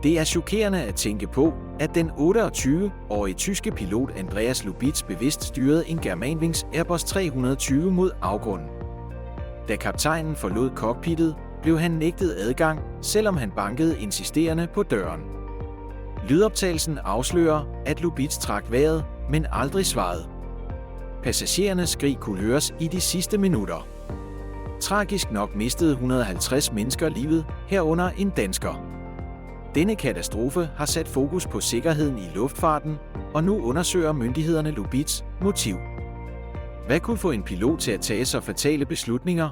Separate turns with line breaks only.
Det er chokerende at tænke på, at den 28-årige tyske pilot Andreas Lubitz bevidst styrede en Germanwings Airbus 320 mod afgrunden. Da kaptajnen forlod cockpittet, blev han nægtet adgang, selvom han bankede insisterende på døren. Lydoptagelsen afslører, at Lubitz trak vejret, men aldrig svarede. Passagerernes skrig kunne høres i de sidste minutter. Tragisk nok mistede 150 mennesker livet, herunder en dansker. Denne katastrofe har sat fokus på sikkerheden i luftfarten, og nu undersøger myndighederne Lubitz' motiv. Hvad kunne få en pilot til at tage så fatale beslutninger?